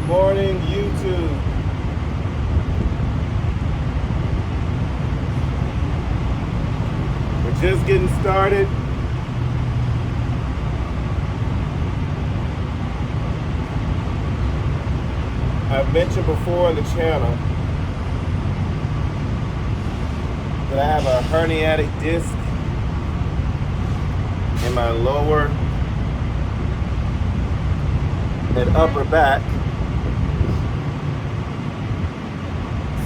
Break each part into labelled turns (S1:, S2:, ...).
S1: morning, YouTube. We're just getting started. I've mentioned before on the channel that I have a herniatic disc in my lower and upper back.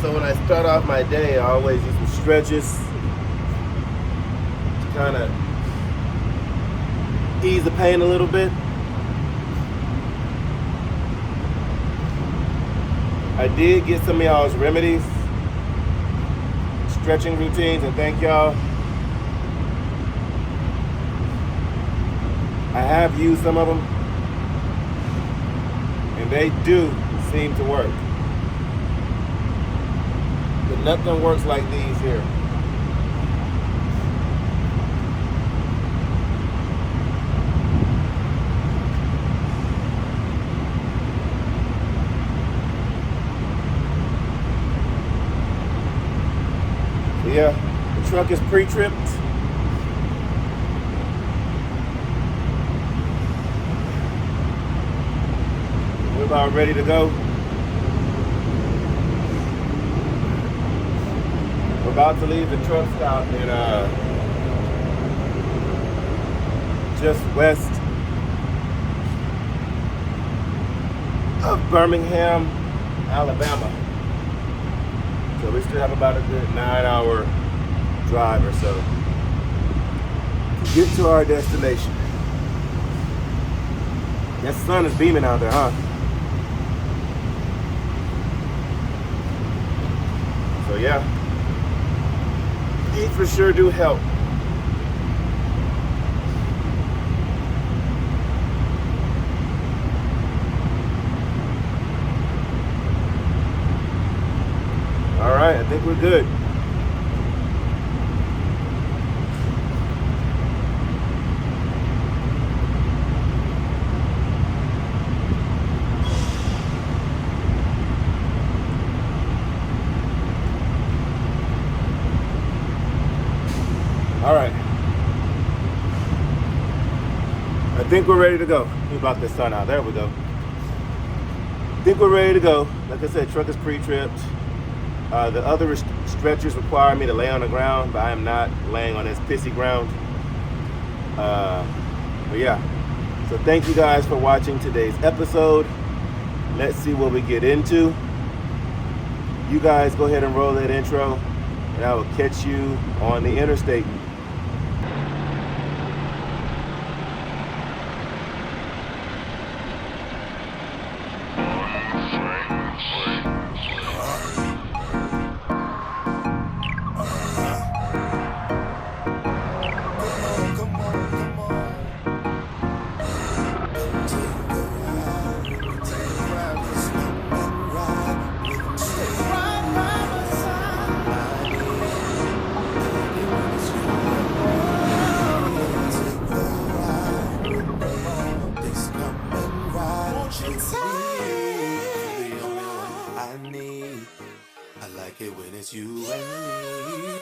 S1: So when I start off my day, I always do some stretches to kind of ease the pain a little bit. I did get some of y'all's remedies, stretching routines, and thank y'all. I have used some of them, and they do seem to work. But nothing works like these here. Yeah, the truck is pre-tripped. We're about ready to go. We're about to leave the truck stop in just west of Birmingham, Alabama. So we still have about a good 9-hour drive or so to get to our destination. That sun is beaming out there, huh? So yeah, these for sure do help. All right, I think we're good. All right. I think we're ready to go. Let me block the sun out. There we go. I think we're ready to go. Like I said, truck is pre-tripped. The other stretchers require me to lay on the ground, but I am not laying on this pissy ground. But yeah, so thank you guys for watching today's episode. Let's see what we get into. You guys go ahead and roll that intro, and I will catch you on the interstate. You and me.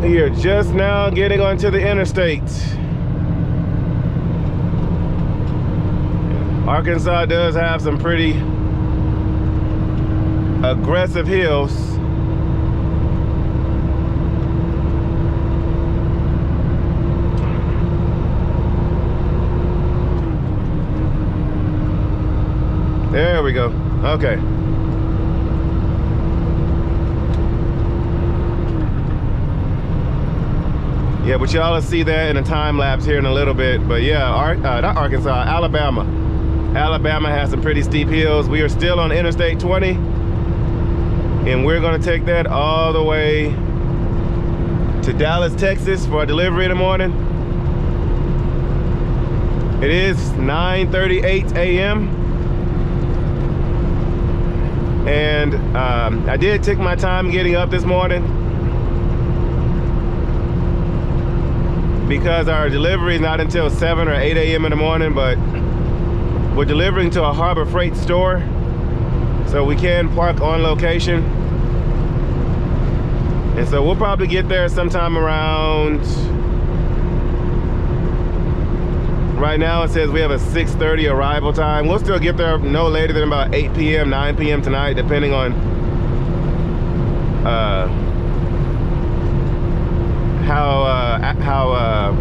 S1: You're just now getting onto the interstate. Arkansas does have some pretty aggressive hills. There we go. Okay. Yeah, but y'all will see that in a time lapse here in a little bit. But yeah, not Arkansas, Alabama. Alabama has some pretty steep hills. We are still on Interstate 20, and we're gonna take that all the way to Dallas, Texas for a delivery in the morning. It is 9:38 a.m. And I did take my time getting up this morning. because our delivery is not until 7 or 8 a.m. in the morning, but we're delivering to a Harbor Freight store, so we can park on location. And so we'll probably get there sometime around, right now it says we have a 6:30 arrival time. We'll still get there no later than about 8 p.m., 9 p.m. tonight, depending on how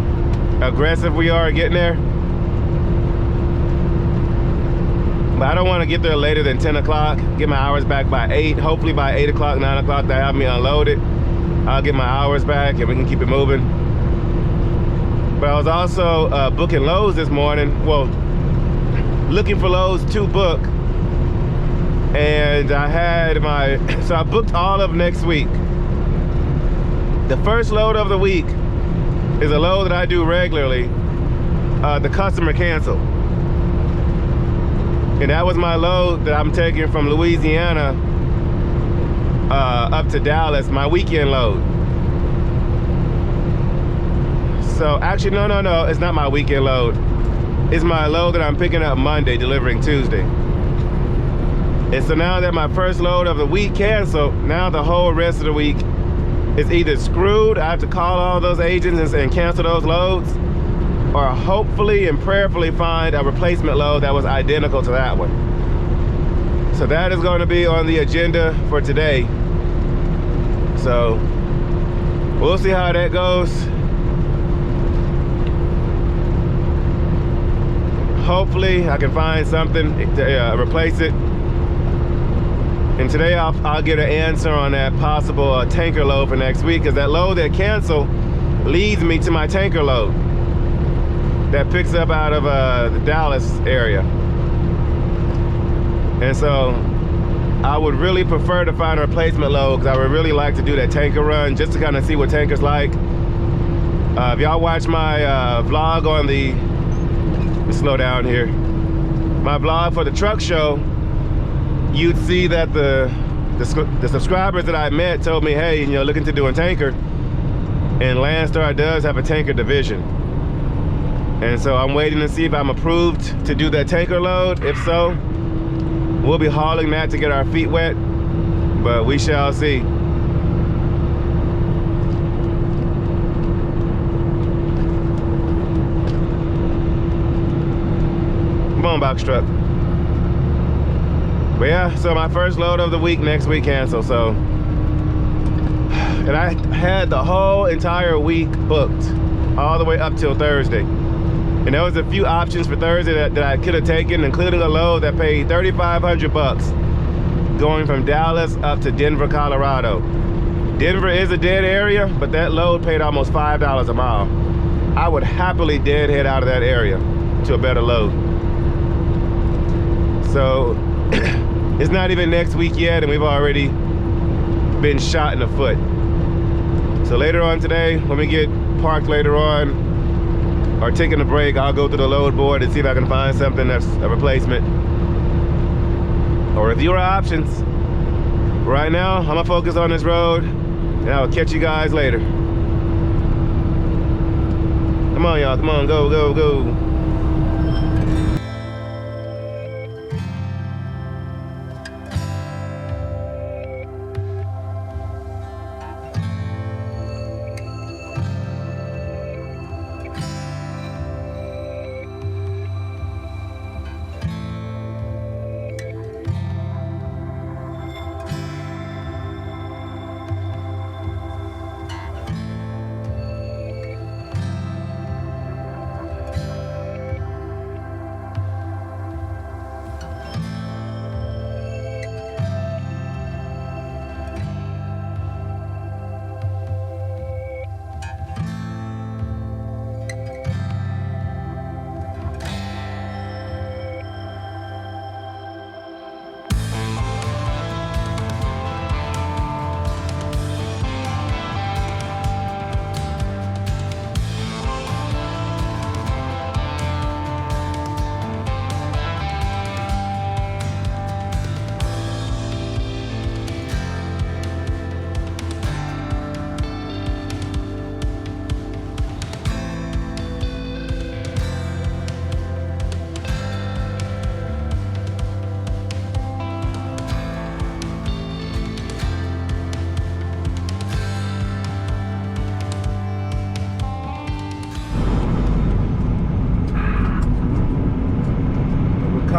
S1: aggressive we are getting there. But I don't want to get there later than 10 o'clock. Get my hours back by 8. Hopefully by 8 o'clock, 9 o'clock, they have me unloaded. I'll get my hours back and we can keep it moving. But I was also booking loads this morning. Well, looking for loads to book. And I had so I booked all of next week. The first load of the week is a load that I do regularly. The customer canceled. And that was my load that I'm taking from Louisiana up to Dallas, my weekend load. So actually, no, it's not my weekend load. It's my load that I'm picking up Monday, delivering Tuesday. And so now that my first load of the week canceled, now the whole rest of the week is either screwed. I have to call all those agents and cancel those loads, or hopefully and prayerfully find a replacement load that was identical to that one. So that is going to be on the agenda for today. So we'll see how that goes. Hopefully I can find something to replace it. And today I'll get an answer on that possible tanker load for next week, because that load that canceled leads me to my tanker load that picks up out of the Dallas area. And so I would really prefer to find a replacement load, because I would really like to do that tanker run just to kind of see what tanker's like. If y'all watch my vlog on the, let me slow down here, my vlog for the truck show, you'd see that the subscribers that I met told me, hey, you know, looking to do a tanker, and Landstar does have a tanker division. And so I'm waiting to see if I'm approved to do that tanker load. If so, we'll be hauling that to get our feet wet, but we shall see. Come on, box truck. But yeah, so my first load of the week next week canceled, so. And I had the whole entire week booked, all the way up till Thursday. And there was a few options for Thursday that I could have taken, including a load that paid $3,500 going from Dallas up to Denver, Colorado. Denver is a dead area, but that load paid almost $5 a mile. I would happily deadhead out of that area to a better load. So it's not even next week yet, and we've already been shot in the foot. So later on today, when we get parked later on, or taking a break, I'll go through the load board and see if I can find something that's a replacement, or review our options. Right now, I'm gonna focus on this road, and I'll catch you guys later. Come on, y'all, come on, go, go, go.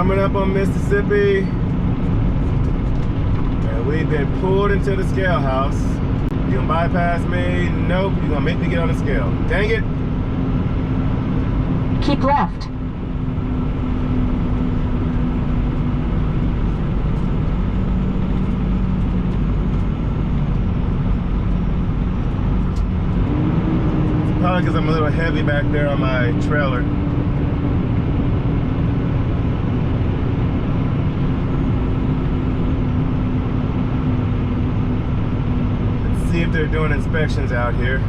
S1: Coming up on Mississippi, and we've been pulled into the scale house. You gonna bypass me? Nope, you're gonna make me get on the scale. Dang it!
S2: Keep left.
S1: Probably because I'm a little heavy back there on my trailer. Let's see if they're doing inspections out here.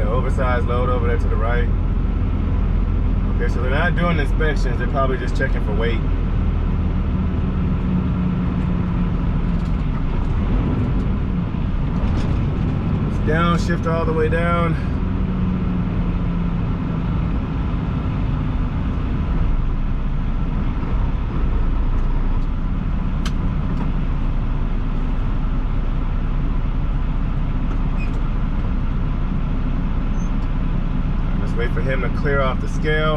S1: Oversized load over there to the right. Okay, so they're not doing inspections, they're probably just checking for weight. It's down, shift all the way down. Wait for him to clear off the scale,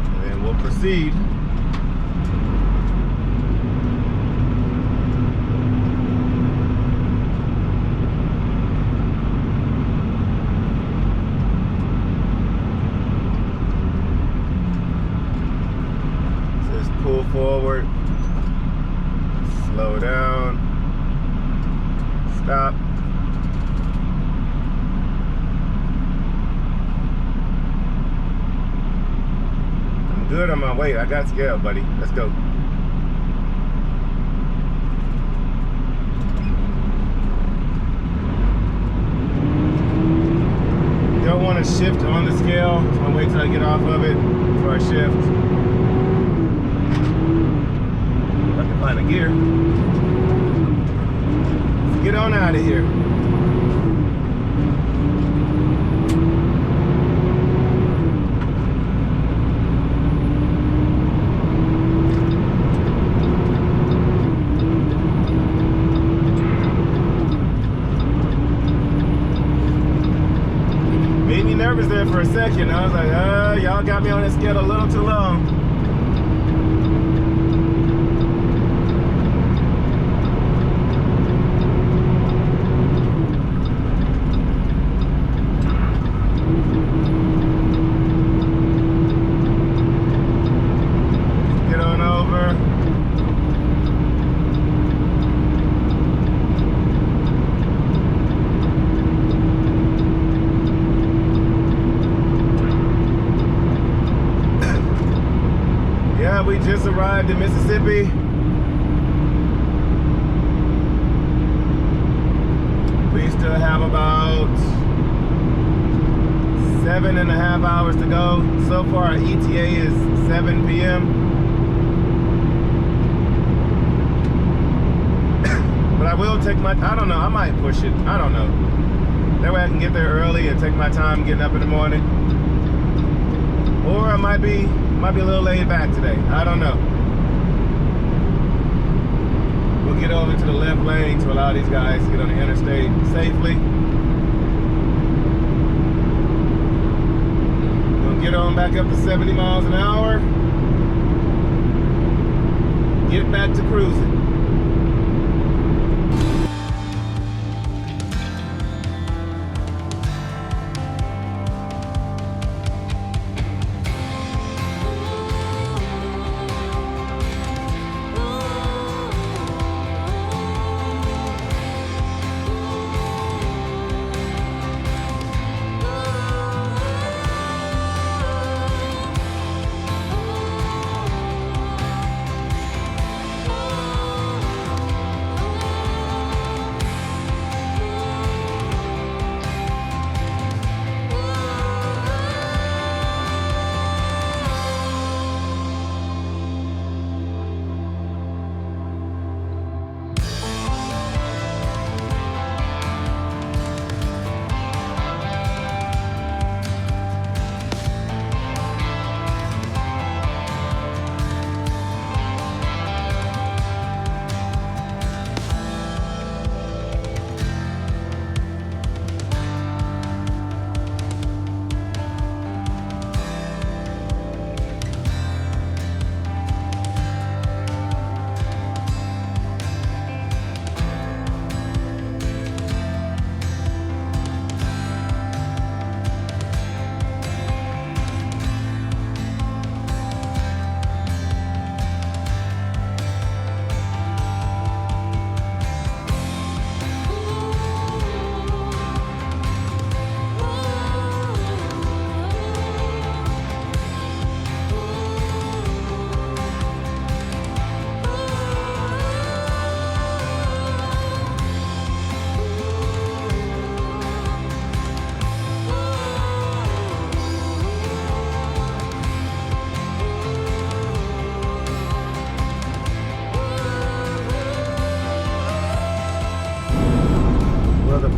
S1: and then we'll proceed. So just pull forward, slow down, stop. Good on my way. I got scale, buddy. Let's go. Don't want to shift on the scale. So I'm gonna wait till I get off of it before I shift. If I can find a gear. Let's get on out of here. Nervous there for a second. I was like, y'all got me on this scale a little too long. Get on over. We just arrived in Mississippi. We still have about 7.5 hours to go. So far our ETA is 7 p.m. But I will take my, I don't know, I might push it. I don't know. That way I can get there early and take my time getting up in the morning. Or I might be a little laid back today. I don't know. We'll get over to the left lane to allow these guys to get on the interstate safely. We'll get on back up to 70 miles an hour. Get back to cruising.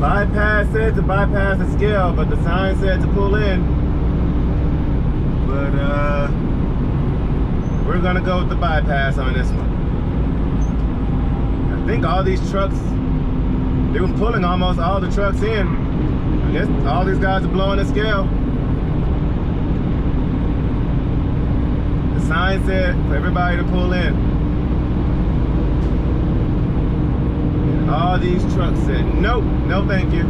S1: bypass said to bypass the scale, but the sign said to pull in. But we're gonna go with the bypass on this one. I think all these trucks, they were pulling almost all the trucks in. I guess all these guys are blowing the scale. The sign said for everybody to pull in. And all these trucks said, nope, no thank you.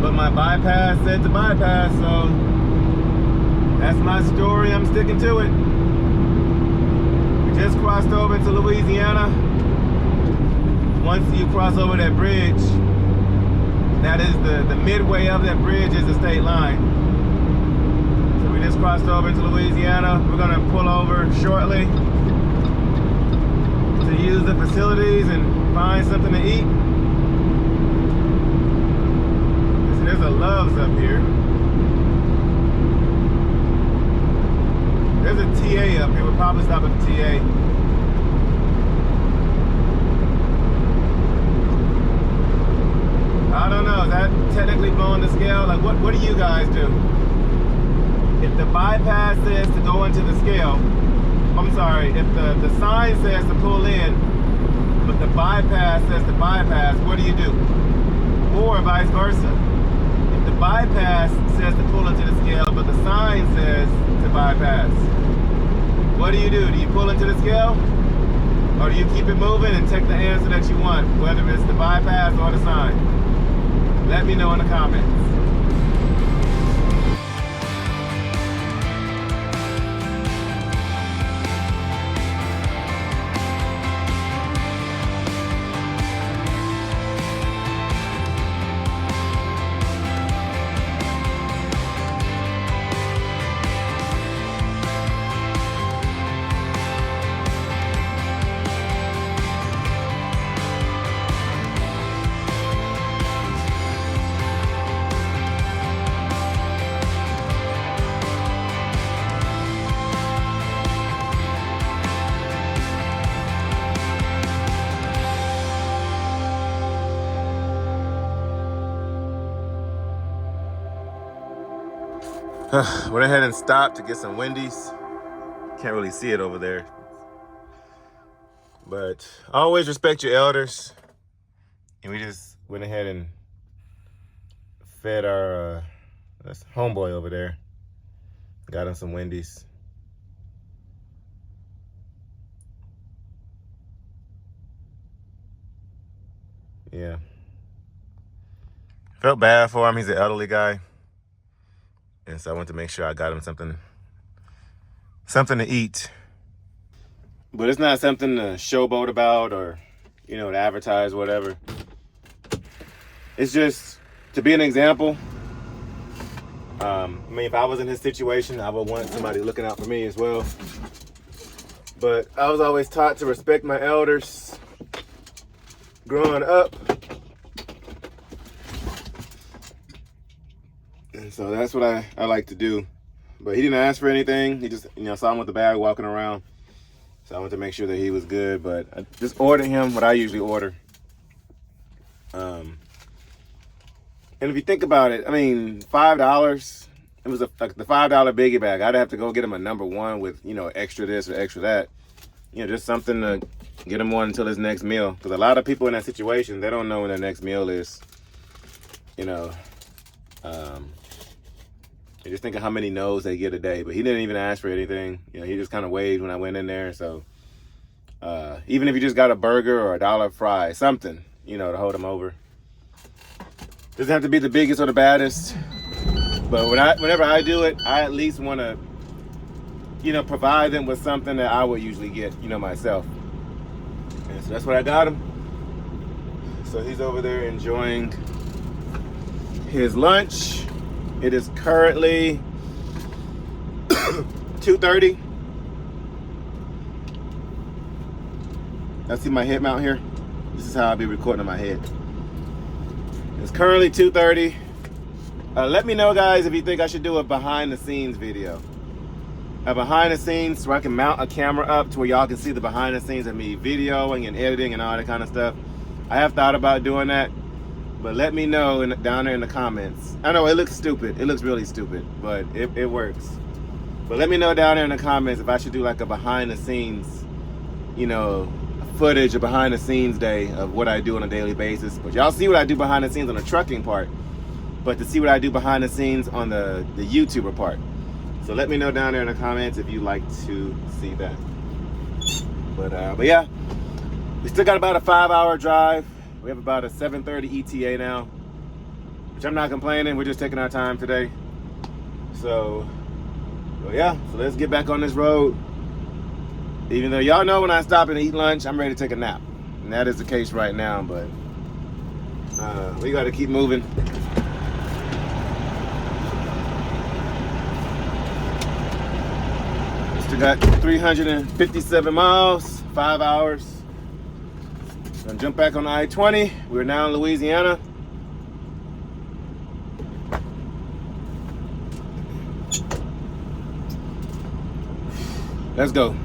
S1: But my bypass said to bypass, so that's my story, I'm sticking to it. We just crossed over into Louisiana. Once you cross over that bridge, that is the midway of that bridge is the state line. So we just crossed over into Louisiana. We're gonna pull over shortly to use the facilities and find something to eat. So there's a Love's up here. There's a TA up here. We'll probably stop at the TA. I don't know, is that technically blowing the scale? Like, what do you guys do? If the bypass says to go into the scale, I'm sorry, if the sign says to pull in, but the bypass says to bypass, what do you do? Or vice versa. If the bypass says to pull into the scale, but the sign says to bypass, what do? Do you pull into the scale? Or do you keep it moving and take the answer that you want, whether it's the bypass or the sign? Let me know in the comments. Went ahead and stopped to get some Wendy's. Can't really see it over there. But always respect your elders. And we just went ahead and fed our that's homeboy over there. Got him some Wendy's. Yeah. Felt bad for him. He's an elderly guy. And so I went to make sure I got him something to eat. But it's not something to showboat about or, you know, to advertise, whatever. It's just to be an example. I mean, if I was in his situation, I would want somebody looking out for me as well. But I was always taught to respect my elders growing up. And so that's what I like to do. But he didn't ask for anything. He just, you know, saw him with the bag walking around. So I wanted to make sure that he was good. But I just ordered him what I usually order. And if you think about it, I mean, $5, it was like the $5 biggie bag. I'd have to go get him a #1 with, you know, extra this or extra that. You know, just something to get him on until his next meal. Because a lot of people in that situation, they don't know when their next meal is. You know, you're just thinking how many no's they get a day. But he didn't even ask for anything. You know, he just kind of waved when I went in there. So even if you just got a burger or a $1 fry, something, you know, to hold him over. Doesn't have to be the biggest or the baddest. But whenever I do it, I at least want to, you know, provide them with something that I would usually get, you know, myself. And so that's what I got him. So he's over there enjoying his lunch. It is currently 2:30. I see my head mount here. This is how I'll be recording on my head. It's currently 2:30. Let me know, guys, if you think I should do a behind the scenes video. A behind the scenes where I can mount a camera up to where y'all can see the behind the scenes of me videoing and editing and all that kind of stuff. I have thought about doing that, but let me know down there in the comments. I know it looks stupid. It looks really stupid, but it works. But let me know down there in the comments if I should do like a behind the scenes, you know, footage or behind the scenes day of what I do on a daily basis. But y'all see what I do behind the scenes on the trucking part, but to see what I do behind the scenes on the YouTuber part. So let me know down there in the comments if you'd like to see that. But yeah, we still got about a 5-hour drive. We have about a 7:30 ETA now, which I'm not complaining. We're just taking our time today. So yeah, so let's get back on this road. Even though y'all know when I stop and eat lunch, I'm ready to take a nap. And that is the case right now, but we got to keep moving. Still got 357 miles, 5 hours. Gonna jump back on I-20. We're now in Louisiana. Let's go.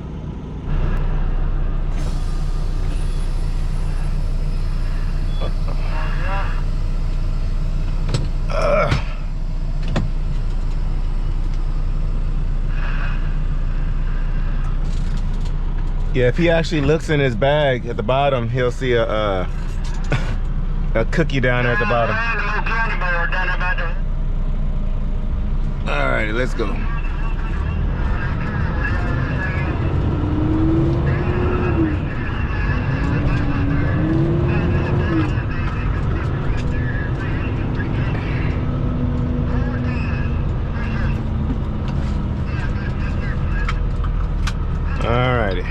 S1: Yeah, if he actually looks in his bag at the bottom, he'll see a cookie down there at the bottom. All right, let's go. All righty.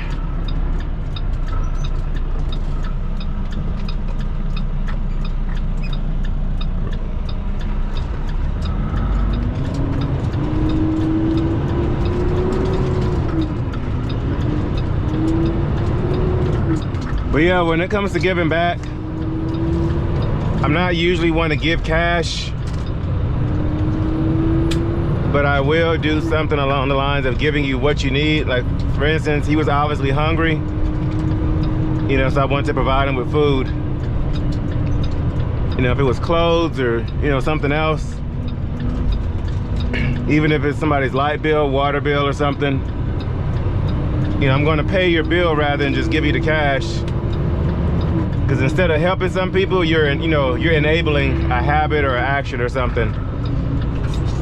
S1: But yeah, when it comes to giving back, I'm not usually one to give cash, but I will do something along the lines of giving you what you need. Like, for instance, he was obviously hungry, you know, so I wanted to provide him with food. You know, if it was clothes or, you know, something else, even if it's somebody's light bill, water bill or something, you know, I'm going to pay your bill rather than just give you the cash. Because instead of helping some people, you're enabling a habit or an action or something.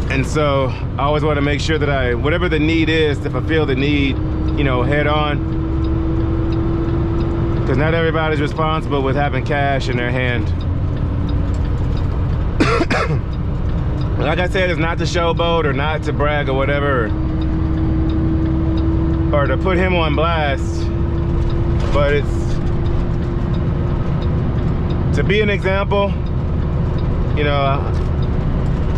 S1: And so I always want to make sure that whatever the need is, to fulfill the need, you know, head on. Because not everybody's responsible with having cash in their hand. Like I said, it's not to showboat or not to brag or whatever, or to put him on blast, but it's to be an example. You know,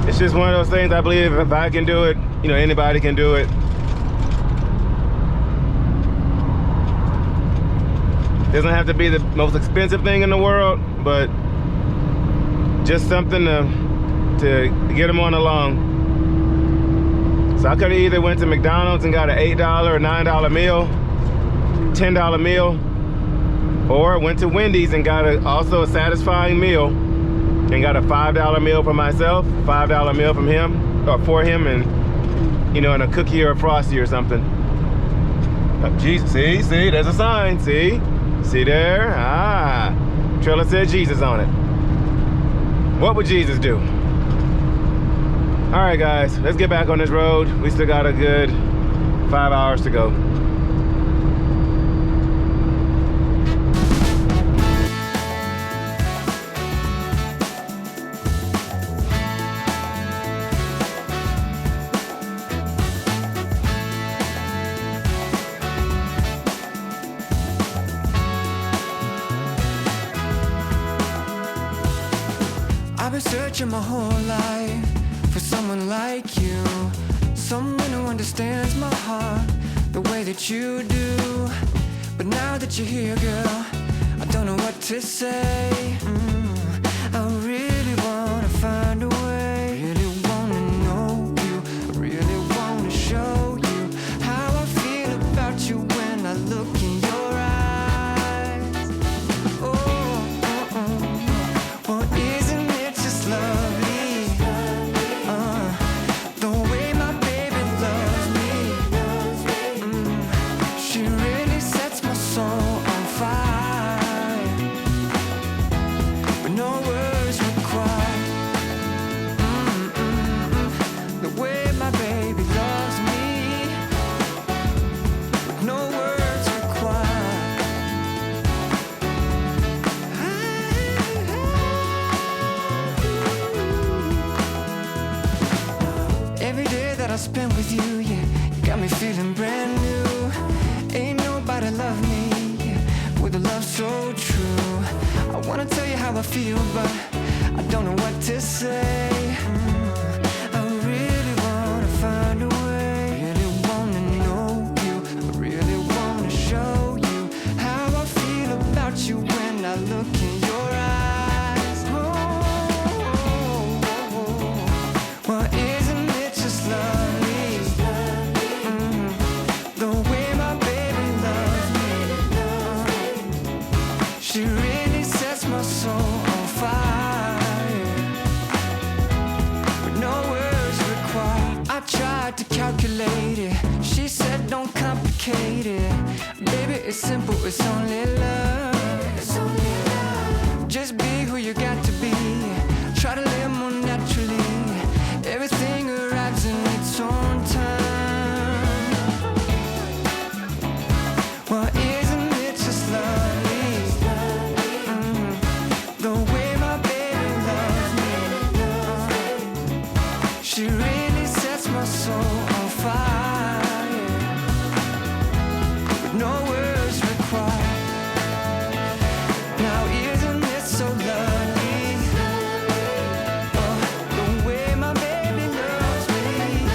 S1: it's just one of those things. I believe if I can do it, you know, anybody can do it. Doesn't have to be the most expensive thing in the world, but just something to get them on along. So I could have either went to McDonald's and got an $8 or $9 meal, $10 meal, or went to Wendy's and got also a satisfying meal and got a $5 meal for myself, $5 meal from him, or for him, and, you know, and a cookie or a Frosty or something. Jesus, see, there's a sign, see there? Ah, trailer said Jesus on it. What would Jesus do? All right, guys, let's get back on this road. We still got a good 5 hours to go.
S2: I've been searching my whole life for someone like you, someone who understands my heart the way that you do. But now that you're here, girl, I don't know what to say. I really wanna find a way, really wanna know you, I really wanna show you how I feel about you when I look in your eyes. Oh, oh, yeah. You got me feeling brand new. Ain't nobody love me with a love so true. I wanna tell you how I feel, but I don't know what to say. I really wanna find a way. Really wanna know you. I really wanna show you how I feel about you when I look in your eyes. Well, isn't it just lovely? The way my baby loves me. She really sets my soul on fire, with no words required. I tried to calculate it. She said don't complicate it. Baby, it's simple, it's only love. It's only love. Just be who you got to be. Try to live more naturally. Everything arrives in its own time. Well, isn't it just lovely? The way my baby loves me. She really sets my soul on fire, with no words required. Now isn't it so lovely? The way my baby loves me.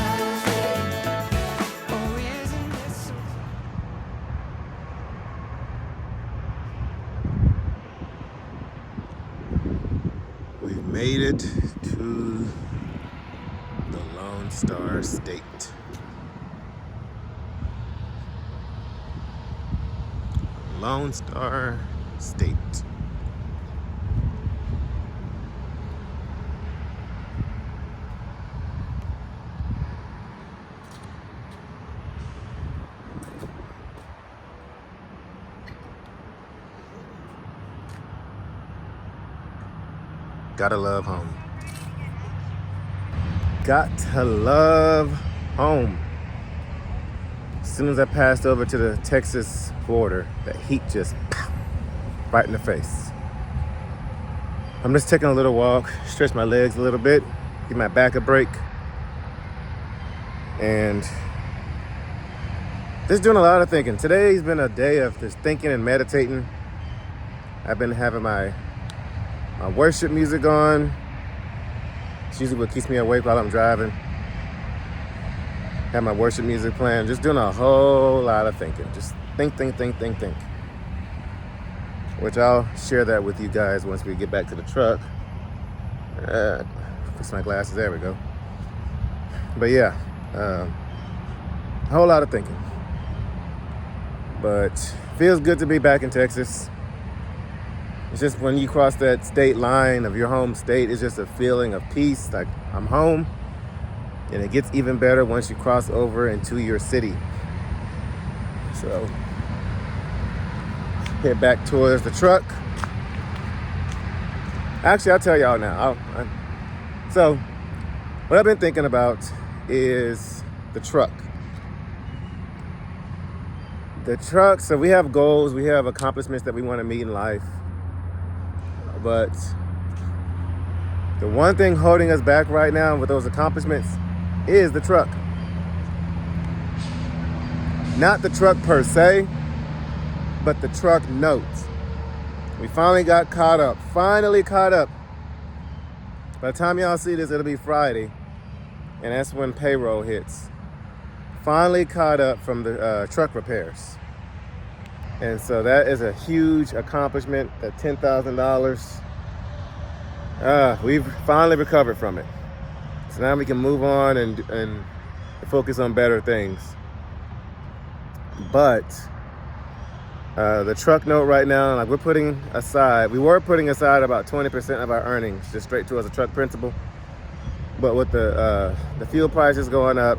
S2: Oh, isn't it so?
S1: We've made it to the Lone Star State. Lone Star State. Gotta love home. Got to love home. As soon as I passed over to the Texas border, that heat just pow, right in the face. I'm just taking a little walk, stretch my legs a little bit, give my back a break, and just doing a lot of thinking. Today's been a day of just thinking and meditating. I've been having my worship music on. It's usually what keeps me awake while I'm driving. Have my worship music playing. Just doing a whole lot of thinking. Just think. Which I'll share that with you guys once we get back to the truck. Fix my glasses. There we go. But yeah, a whole lot of thinking. But feels good to be back in Texas. It's just when you cross that state line of your home state, it's just a feeling of peace, like I'm home. And it gets even better once you cross over into your city. So, head back towards the truck. Actually, I'll tell y'all now. So, what I've been thinking about is the truck. The truck, so we have goals, we have accomplishments that we want to meet in life. But the one thing holding us back right now with those accomplishments is the truck. Not the truck per se, but the truck notes. We finally got caught up. Finally caught up. By the time y'all see this, it'll be Friday. And that's when payroll hits. Finally caught up from the truck repairs. And so that is a huge accomplishment, that $10,000. We've finally recovered from it. So now we can move on and focus on better things. But the truck note right now, like we were putting aside about 20% of our earnings just straight towards the truck principal. But with the fuel prices going up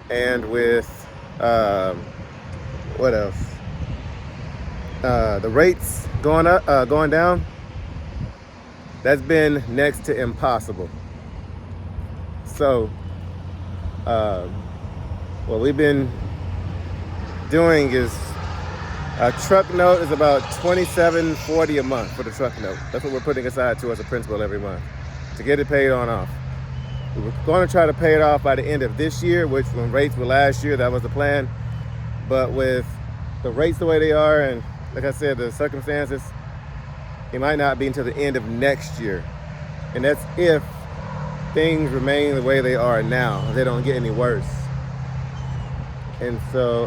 S1: and with what else? The rates going down, that's been next to impossible. So what we've been doing is a truck note is about $27.40 a month for the truck note. That's what we're putting aside to as a principal every month to get it paid on off. We were going to try to pay it off by the end of this year, which when rates were last year, that was the plan. But with the rates the way they are, and like I said, the circumstances, it might not be until the end of next year. And that's if things remain the way they are now, if they don't get any worse. And so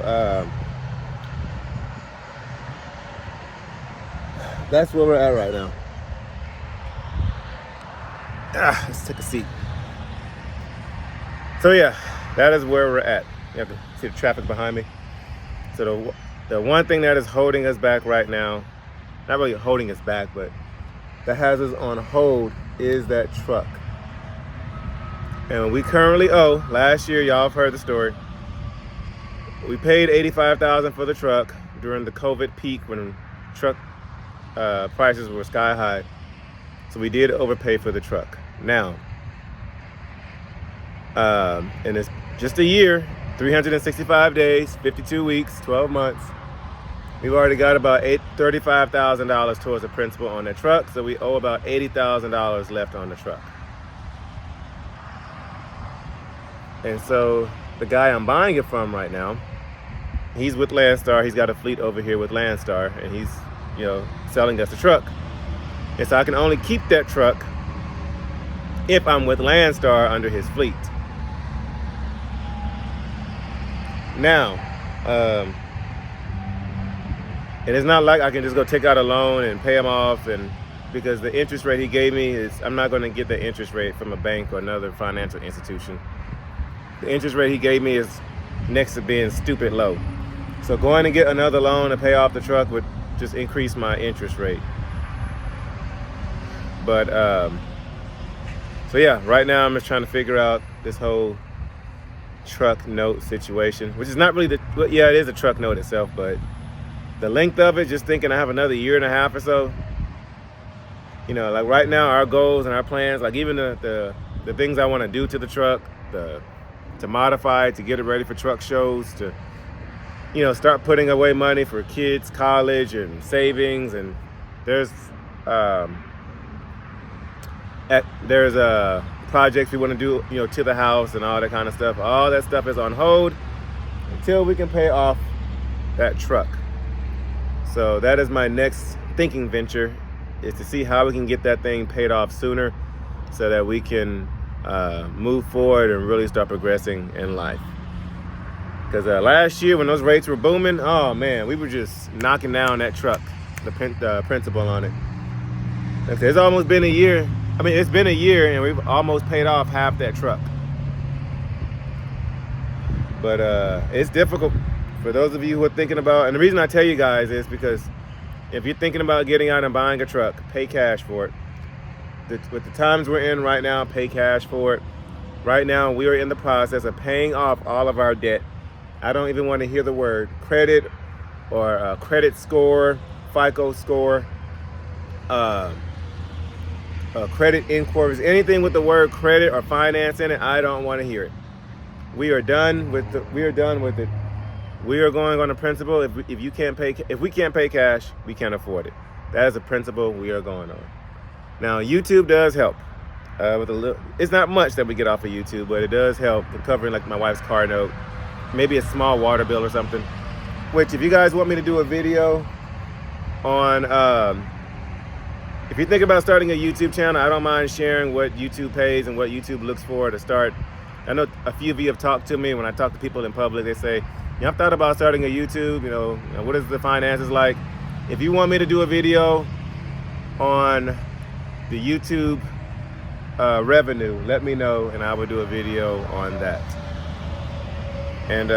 S1: that's where we're at right now. Let's take a seat. So yeah, that is where we're at. You have to see the traffic behind me. So the one thing that is holding us back right now, not really holding us back, but that has us on hold is that truck. And we currently owe, last year, y'all have heard the story, we paid $85,000 for the truck during the COVID peak when truck prices were sky high. So we did overpay for the truck. Now, and it's just a year, 365 days, 52 weeks, 12 months. We've already got about $35,000 towards the principal on that truck, so we owe about $80,000 left on the truck. And so the guy I'm buying it from right now, he's with Landstar. He's got a fleet over here with Landstar, and he's, you know, selling us the truck. And so I can only keep that truck if I'm with Landstar under his fleet. Now, and it's not like I can just go take out a loan and pay him off, and because the interest rate he gave me is, I'm not going to get the interest rate from a bank or another financial institution. The interest rate he gave me is next to being stupid low. So going to get another loan to pay off the truck would just increase my interest rate. But so yeah, right now I'm just trying to figure out this whole truck note situation, which is not really yeah, it is a truck note itself, but the length of it, just thinking I have another year and a half or so. You know, like right now, our goals and our plans, like even the things I want to do to the truck, to modify it, to get it ready for truck shows, to, you know, start putting away money for kids' college and savings, and there's projects we want to do, you know, to the house and all that kind of stuff. All that stuff is on hold until we can pay off that truck. So that is my next thinking venture, is to see how we can get that thing paid off sooner so that we can move forward and really start progressing in life. Because last year when those rates were booming, oh man, we were just knocking down that truck, the principal on it. It's almost been a year. I mean, it's been a year and we've almost paid off half that truck. But it's difficult for those of you who are thinking about, and the reason I tell you guys is because if you're thinking about getting out and buying a truck, pay cash for it. With the times we're in right now, pay cash for it. Right now, we are in the process of paying off all of our debt. I don't even want to hear the word credit or credit score, FICO score, credit inquiries, anything with the word credit or finance in it. I don't want to hear it. We are done with it. We are going on a principle. If we can't pay cash, we can't afford it. That is a principle we are going on. Now, YouTube does help with a little. It's not much that we get off of YouTube, but it does help in covering like my wife's car note, maybe a small water bill or something. Which, if you guys want me to do a video on, if you think about starting a YouTube channel, I don't mind sharing what YouTube pays and what YouTube looks for to start. I know a few of you have talked to me when I talk to people in public. They say, "Yeah, I've thought about starting a YouTube. You know, what is the finances like?" If you want me to do a video on the YouTube revenue, let me know and I will do a video on that. And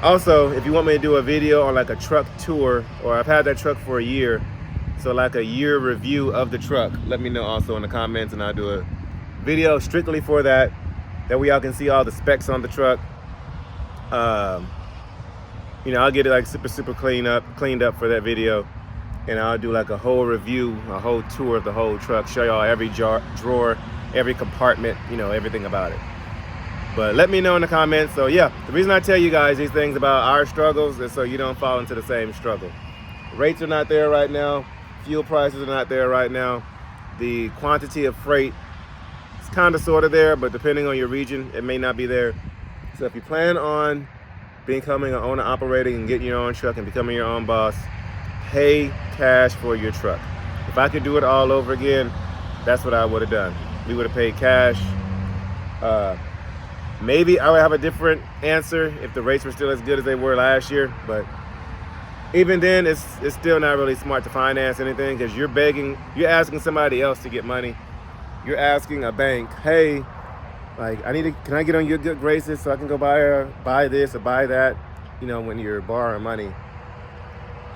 S1: also, if you want me to do a video on like a truck tour, or I've had that truck for a year, so like a year review of the truck, let me know also in the comments and I'll do a video strictly for that. That way y'all can see all the specs on the truck. You know, I'll get it like super cleaned up for that video. And I'll do like a whole review, a whole tour of the whole truck, show y'all every drawer, every compartment, you know, everything about it. But let me know in the comments. So yeah, the reason I tell you guys these things about our struggles is so you don't fall into the same struggle. Rates are not there right now. Fuel prices are not there right now. The quantity of freight is kind of sort of there, but depending on your region, it may not be there. So if you plan on becoming an owner operator and getting your own truck and becoming your own boss, pay cash for your truck. If I could do it all over again, that's what I would have done. We would have paid cash. Maybe I would have a different answer if the rates were still as good as they were last year, but even then, it's still not really smart to finance anything, because you're asking somebody else to get money. You're asking a bank, hey, like, can I get on your good graces so I can go buy this or buy that, you know, when you're borrowing money.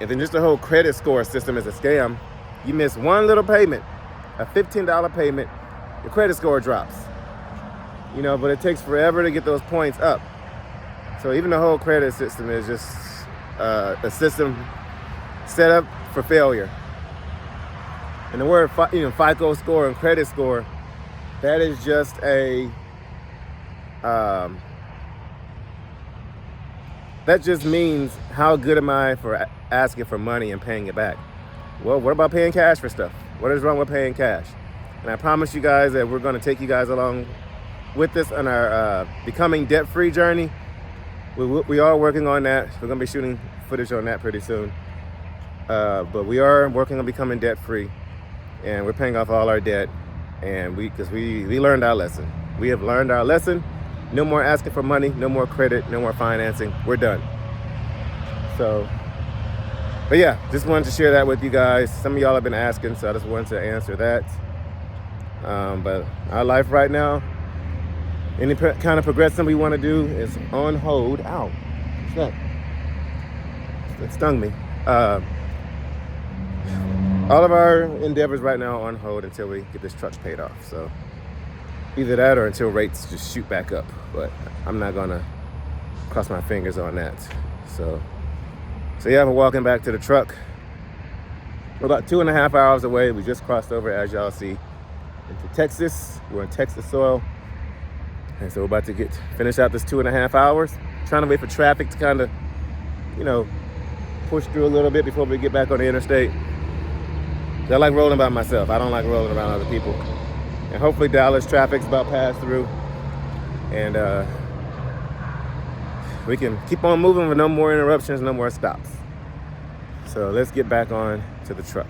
S1: And then just the whole credit score system is a scam. You miss one little payment, a $15 payment, your credit score drops. You know, but it takes forever to get those points up. So even the whole credit system is just a system set up for failure. And the word, FICO score and credit score, that is just that just means how good am I for asking for money and paying it back. Well, what about paying cash for stuff? What is wrong with paying cash? And I promise you guys that we're going to take you guys along with this on our becoming debt-free journey. We are working on that. We're going to be shooting footage on that pretty soon. But we are working on becoming debt-free, and we're paying off all our debt. And because we learned our lesson. We have learned our lesson. No more asking for money, no more credit, no more financing. We're done. So, but yeah, just wanted to share that with you guys. Some of y'all have been asking, so I just wanted to answer that. But our life right now, any kind of progressing we want to do is on hold. Ow, what's that? That stung me. All of our endeavors right now are on hold until we get this truck paid off. So either that or until rates just shoot back up. But I'm not gonna cross my fingers on that. So yeah, we're walking back to the truck. We're about 2.5 hours away. We just crossed over, as y'all see, into Texas. We're in Texas soil. And so we're about to finish out this 2.5 hours. Trying to wait for traffic to kind of, push through a little bit before we get back on the interstate. I like rolling by myself. I don't like rolling around other people. And hopefully Dallas traffic's about passed through. And we can keep on moving with no more interruptions, no more stops. So let's get back on to the truck.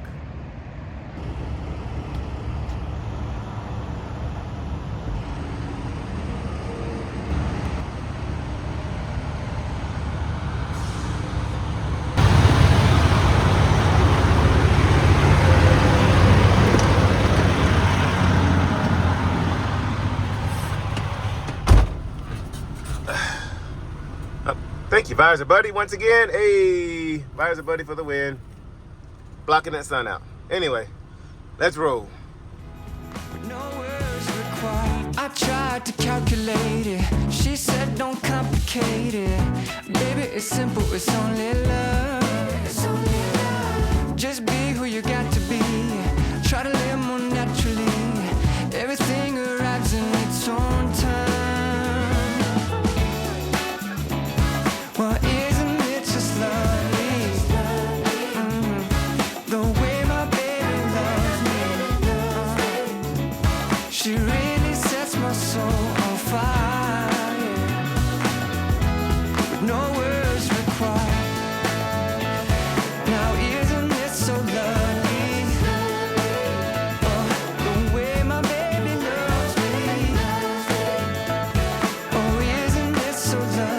S1: Thank you, Visor Buddy, once again. Hey, Visor Buddy for the win. Blocking that sun out. Anyway, let's roll.
S2: No words required. I tried to calculate it. She said don't complicate it. Baby, it's simple, it's only love. It's only love. Just be who you got to be. Try to live more naturally. Everything arrives in its own time. Well, isn't it just lovely? The way my baby loves me. She really sets my soul on fire. With no words required. Now isn't it so lovely? Oh, the way my baby loves me. Oh, isn't it so lovely?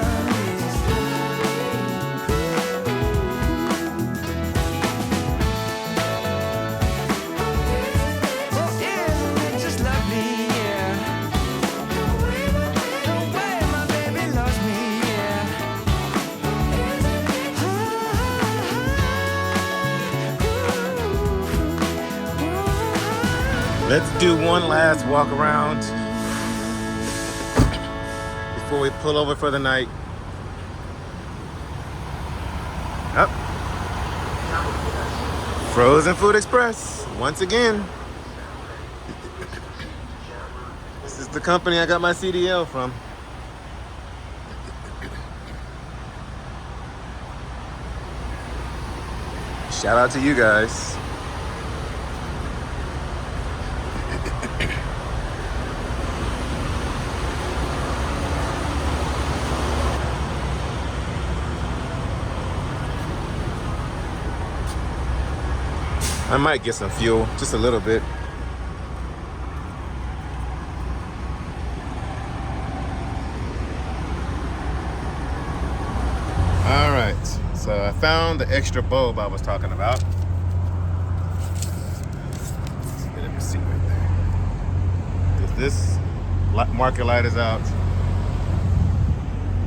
S1: Let's do one last walk around before we pull over for the night. Up. Frozen Food Express, once again. This is the company I got my CDL from. Shout out to you guys. I might get some fuel, just a little bit. All right, so I found the extra bulb I was talking about. Let's get a receipt right there. Because this marker light is out.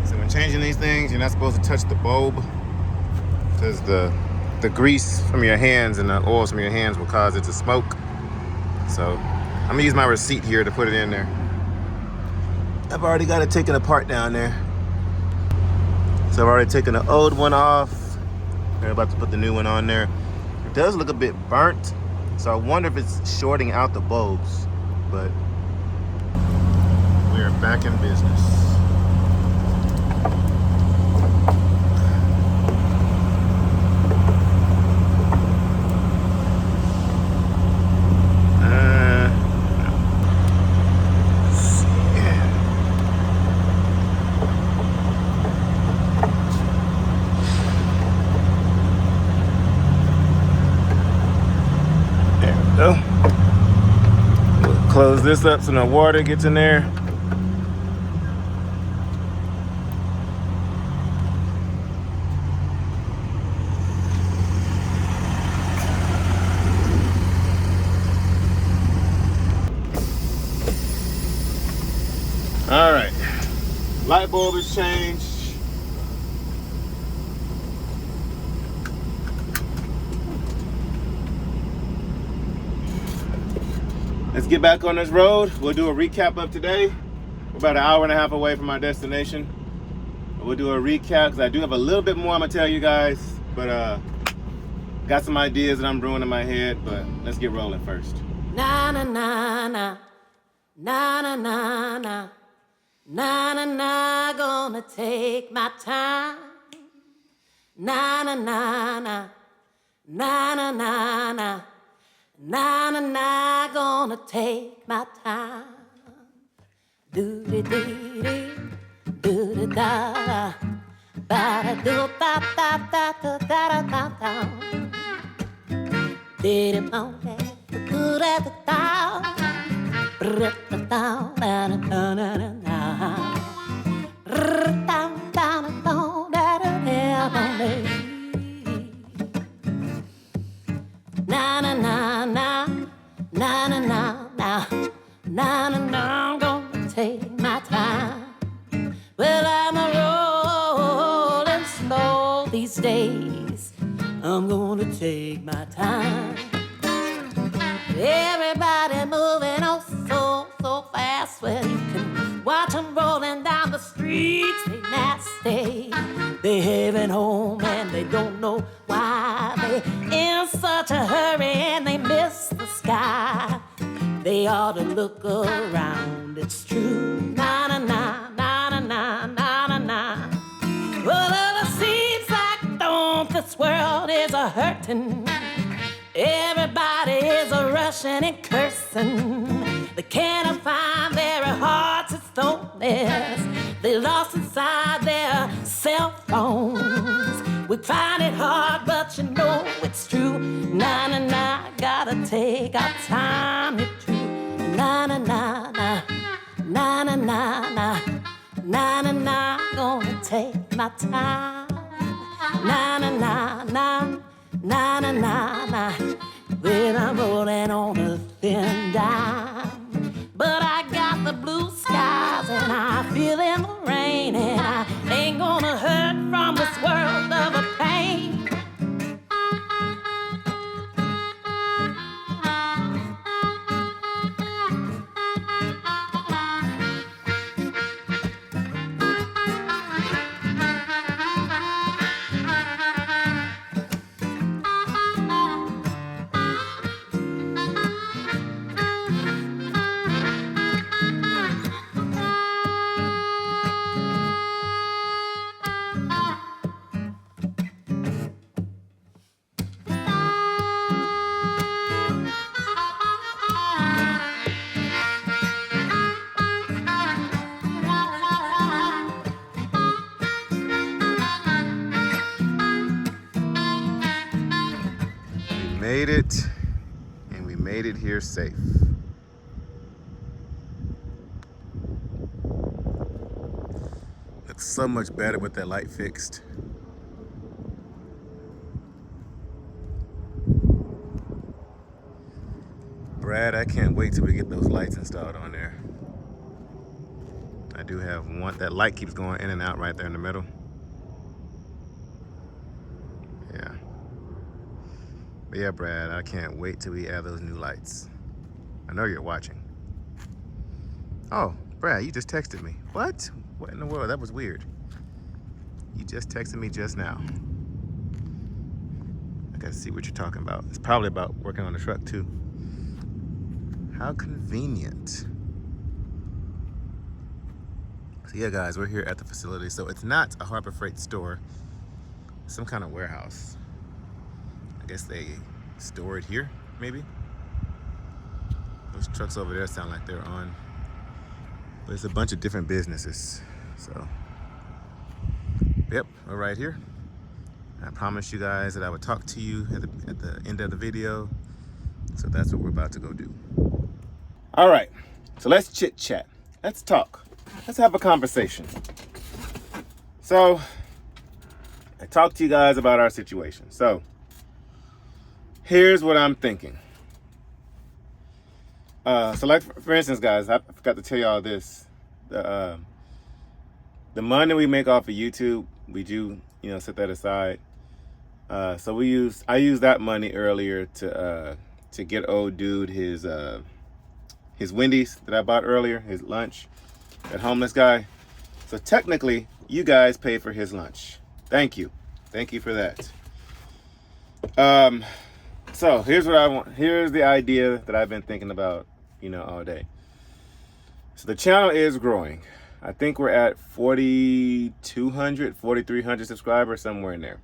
S1: So when changing these things, you're not supposed to touch the bulb because the grease from your hands and the oils from your hands will cause it to smoke. So I'm gonna use my receipt here to put it in there. I've already got it taken apart down there. So I've already taken the old one off. I'm about to put the new one on there. It does look a bit burnt, so I wonder if it's shorting out the bulbs, but we are back in business. We'll close this up so no water gets in there. All right, light bulb is changed. Let's get back on this road. We'll do a recap of today. We're about an hour and a half away from our destination. We'll do a recap because I do have a little bit more I'm gonna tell you guys, but got some ideas that I'm brewing in my head, but let's get rolling first.
S3: Na na na na, na na na na, na na na, gonna take my time. Na na na na, na na na na. Na na na, gonna take my time. Do dee dee dee, do da da, ba da do ba da da da da da da. Dee dee bom do da da da, da da da da da da da da. Da da da da da da da. Na na na na, na na na na, na na na, I'm gonna take my time. Well, I'm a rolling slow these days. I'm gonna take my time. Everybody moving oh so fast. Well, you can watch them rolling down the streets. They nasty. They heading home and they don't know why. They in such a hurry and they miss the sky. They ought to look around. It's true. Na na na na na na na na na. Well, it seems like this world is a hurting. Everybody is a rushing and cursing. They can't find their hearts' stillness. They lost inside their cell phones. We find it hard, but you know it's true. Na na na, gotta take our time. It's true. Na na na na, na na na na, na na na, gonna take my time. Na na na na. Na na na na, when I'm rolling on a thin dime. But I got the blue skies and I feel in the rain, and I ain't gonna hurt from this world of a pain.
S1: made it, and we made it here safe. Looks so much better with that light fixed. Brad, I can't wait till we get those lights installed on there. I do have one, that light keeps going in and out right there in the middle. Yeah. But yeah, Brad, I can't wait till we add those new lights. I know you're watching. Oh, Brad, you just texted me. What? What in the world? That was weird. You just texted me just now. I gotta see what you're talking about. It's probably about working on the truck too. How convenient. So yeah, guys, we're here at the facility. So it's not a Harbor Freight store. It's some kind of warehouse. I guess they store it here, maybe. Those trucks over there sound like they're on. But it's a bunch of different businesses. So, yep, we're right here. I promised you guys that I would talk to you at the end of the video. So that's what we're about to go do. All right, so let's chit chat. Let's talk. Let's have a conversation. So, I talked to you guys about our situation. So, here's what I'm thinking. So like, for instance, guys, I forgot to tell y'all this. The money we make off of YouTube, we do, set that aside. So I used that money earlier to get old dude his Wendy's that I bought earlier, his lunch, that homeless guy. So technically, you guys paid for his lunch. Thank you. Thank you for that. So here's what I want. Here's the idea that I've been thinking about, all day. So the channel is growing. I think we're at 4,200, 4,300 subscribers, somewhere in there.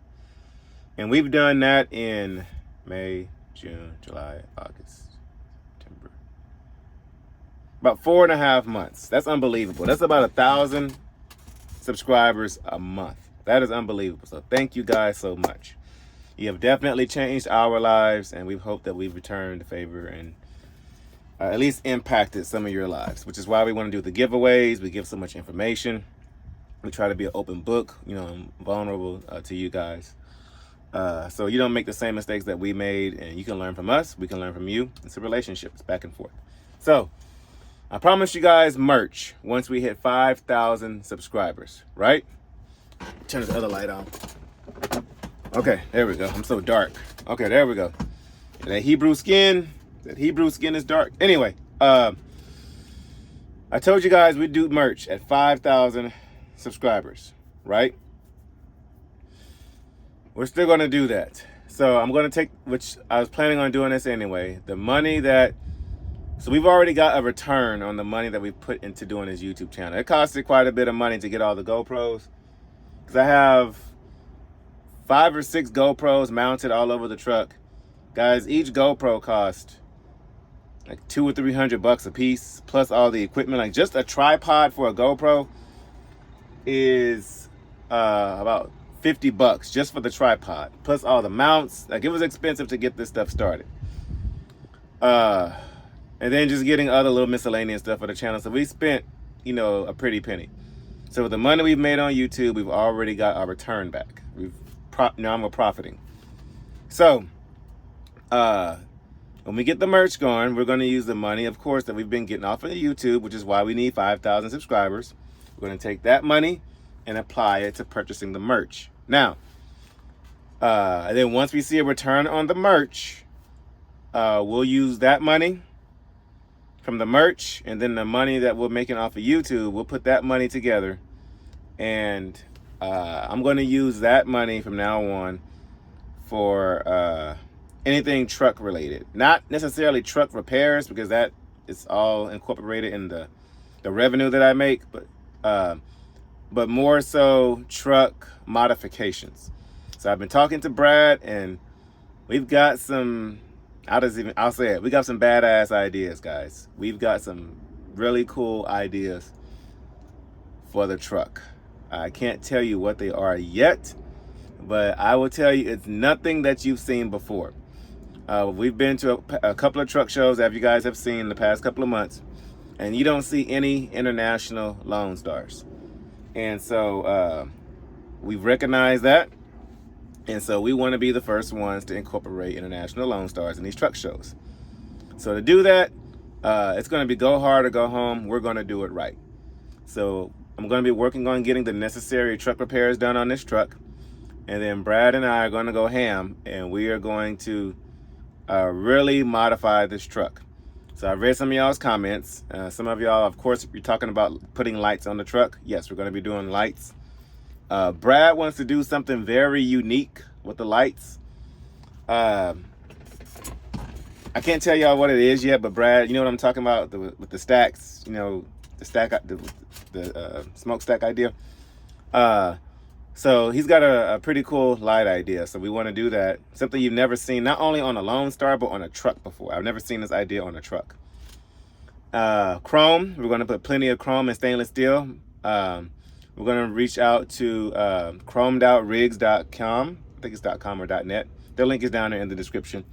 S1: And we've done that in May, June, July, August, September. About 4.5 months. That's unbelievable. That's about 1,000 subscribers a month. That is unbelievable. So thank you guys so much. You have definitely changed our lives, and we hope that we've returned the favor and at least impacted some of your lives, which is why we want to do the giveaways. We give so much information. We try to be an open book, vulnerable to you guys. So you don't make the same mistakes that we made, and you can learn from us. We can learn from you. It's a relationship. It's back and forth. So I promise you guys merch once we hit 5,000 subscribers, right? Turn this other light on. Okay, there we go. I'm so dark. Okay, there we go. That Hebrew skin is dark. Anyway, I told you guys we'd do merch at 5,000 subscribers, right? We're still going to do that. So I'm going to take, which I was planning on doing this anyway, the money that, so we've already got a return on the money that we put into doing this YouTube channel. It costed quite a bit of money to get all the GoPros, because I have 5 or 6 GoPros mounted all over the truck. Guys, each GoPro cost like $200 or $300 a piece, plus all the equipment. Like just a tripod for a GoPro is about $50 just for the tripod, plus all the mounts. Like it was expensive to get this stuff started. And then just getting other little miscellaneous stuff for the channel. So we spent, a pretty penny. So with the money we've made on YouTube, we've already got our return back. Now we're profiting. So when we get the merch going, we're going to use the money, of course, that we've been getting off of YouTube, which is why we need 5,000 subscribers. We're going to take that money and apply it to purchasing the merch. Now, and then once we see a return on the merch, we'll use that money from the merch, and then the money that we're making off of YouTube, we'll put that money together, and I'm going to use that money from now on for anything truck related. Not necessarily truck repairs, because that is all incorporated in the revenue that I make, but more so truck modifications. So I've been talking to Brad, and we've got some, I'll say it, we got some badass ideas, guys. We've got some really cool ideas for the truck. I can't tell you what they are yet, but I will tell you it's nothing that you've seen before. We've been to a couple of truck shows, as you guys have seen the past couple of months, and you don't see any international Lone Stars. And so we've recognized that. And so we want to be the first ones to incorporate international Lone Stars in these truck shows. So to do that, it's going to be go hard or go home. We're going to do it right. So I'm going to be working on getting the necessary truck repairs done on this truck. And then Brad and I are going to go ham, and we are going to really modify this truck. So I read some of y'all's comments. Some of y'all, of course, you're talking about putting lights on the truck. Yes, we're going to be doing lights. Brad wants to do something very unique with the lights. I can't tell y'all what it is yet, but Brad, you know what I'm talking about with the stacks, you know, the stack, the smokestack idea. So he's got a pretty cool light idea. So we want to do that. Something you've never seen, not only on a Lone Star, but on a truck before. I've never seen this idea on a truck. Chrome, we're going to put plenty of chrome and stainless steel. We're going to reach out to chromedooutrigs.com. I think it's .com or .net. Their link is down there in the description.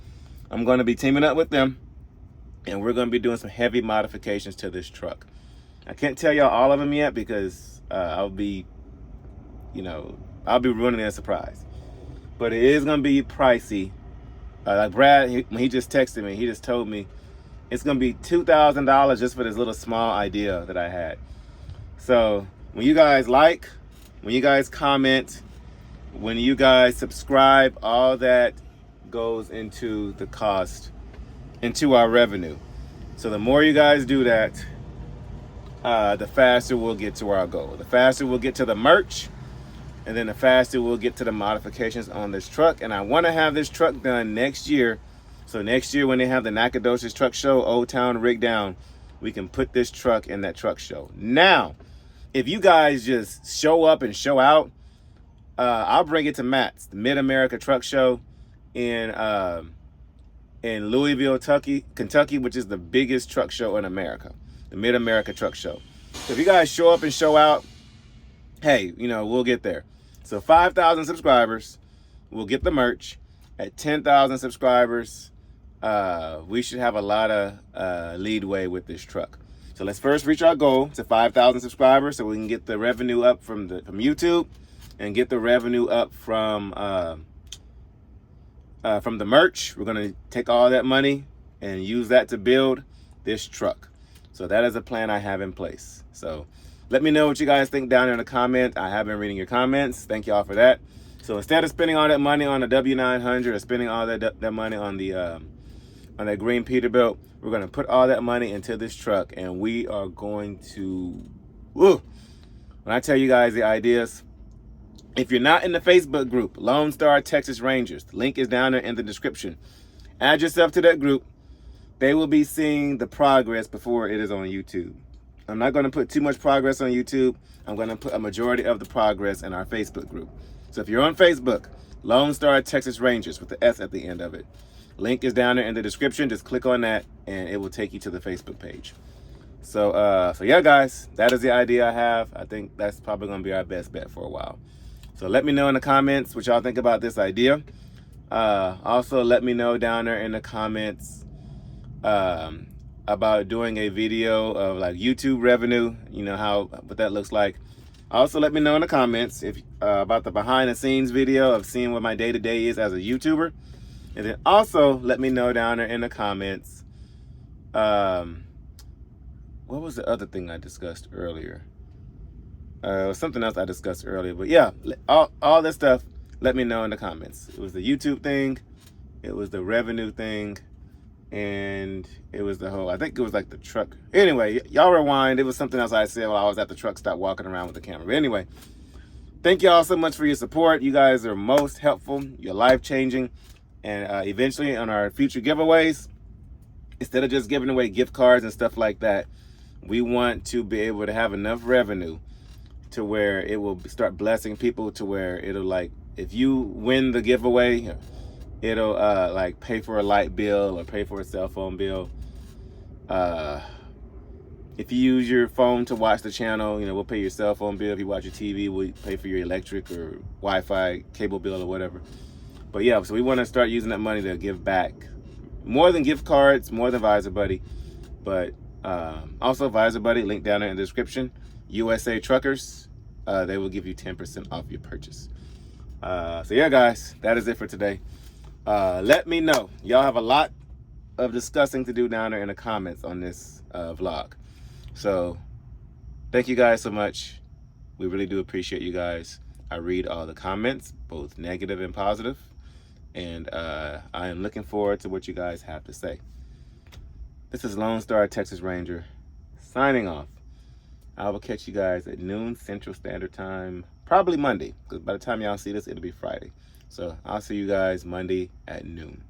S1: I'm going to be teaming up with them, and we're going to be doing some heavy modifications to this truck. I can't tell y'all all of them yet because I'll be ruining their surprise. But it is going to be pricey. Like Brad, when he just texted me, he just told me it's going to be $2,000 just for this little small idea that I had. So when you guys like, when you guys comment, when you guys subscribe, all that goes into the cost, into our revenue. So the more you guys do that, the faster we'll get to our goal. The faster we'll get to the merch, and then the faster we'll get to the modifications on this truck. And I want to have this truck done next year. So next year when they have the Nacogdoches Truck Show, Old Town Rig Down, we can put this truck in that truck show. Now, if you guys just show up and show out, I'll bring it to Matt's, the Mid-America Truck Show in Louisville, Kentucky, which is the biggest truck show in America, the Mid-America Truck Show. So if you guys show up and show out, hey, we'll get there. So 5,000 subscribers, we'll get the merch. At 10,000 subscribers, we should have a lot of leadway with this truck. So let's first reach our goal to 5,000 subscribers so we can get the revenue up from YouTube and get the revenue up from the merch. We're going to take all that money and use that to build this truck. So that is a plan I have in place. So let me know what you guys think down in the comment. I have been reading your comments. Thank y'all for that. So instead of spending all that money on the W900 or spending all that money on that green Peterbilt, we're going to put all that money into this truck, and we are going to, when I tell you guys the ideas, if you're not in the Facebook group, Lone Star Texas Rangers, the link is down there in the description. Add yourself to that group. They will be seeing the progress before it is on YouTube. I'm not going to put too much progress on YouTube. I'm going to put a majority of the progress in our Facebook group. So if you're on Facebook, Lone Star Texas Rangers with the S at the end of it. Link is down there in the description. Just click on that and it will take you to the Facebook page. So yeah, guys, that is the idea I have. I think that's probably going to be our best bet for a while. So let me know in the comments what y'all think about this idea. Also, let me know down there in the comments about doing a video of like YouTube revenue, what that looks like. Also, let me know in the comments if about the behind the scenes video of seeing what my day-to-day is as a YouTuber. And then also let me know down there in the comments what was the other thing I discussed earlier? Something else I discussed earlier, but yeah, all this stuff, let me know in the comments. It was the YouTube thing, it was the revenue thing, and it was the whole, I think it was like the truck. Anyway, y'all rewind. It was something else I said while I was at the truck stop walking around with the camera. But anyway, thank y'all so much for your support. You guys are most helpful. You're life-changing. And eventually on our future giveaways, instead of just giving away gift cards and stuff like that, we want to be able to have enough revenue to where it will start blessing people, to where it'll, like, if you win the giveaway, it'll like pay for a light bill or pay for a cell phone bill. If you use your phone to watch the channel, we'll pay your cell phone bill. If you watch your TV, we'll pay for your electric or Wi-Fi cable bill or whatever. But yeah, so we want to start using that money to give back More than gift cards, more than Visor Buddy, but also Visor Buddy, link down there in the description. USA Truckers, they will give you 10% off your purchase. So yeah, guys, that is it for today. Let me know. Y'all have a lot of discussing to do down there in the comments on this vlog. So thank you guys so much. We really do appreciate you guys. I read all the comments, both negative and positive, and I am looking forward to what you guys have to say. This is Lone Star Texas Ranger signing off. I will catch you guys at noon Central Standard Time, probably Monday, because by the time y'all see this, it'll be Friday. So I'll see you guys Monday at noon.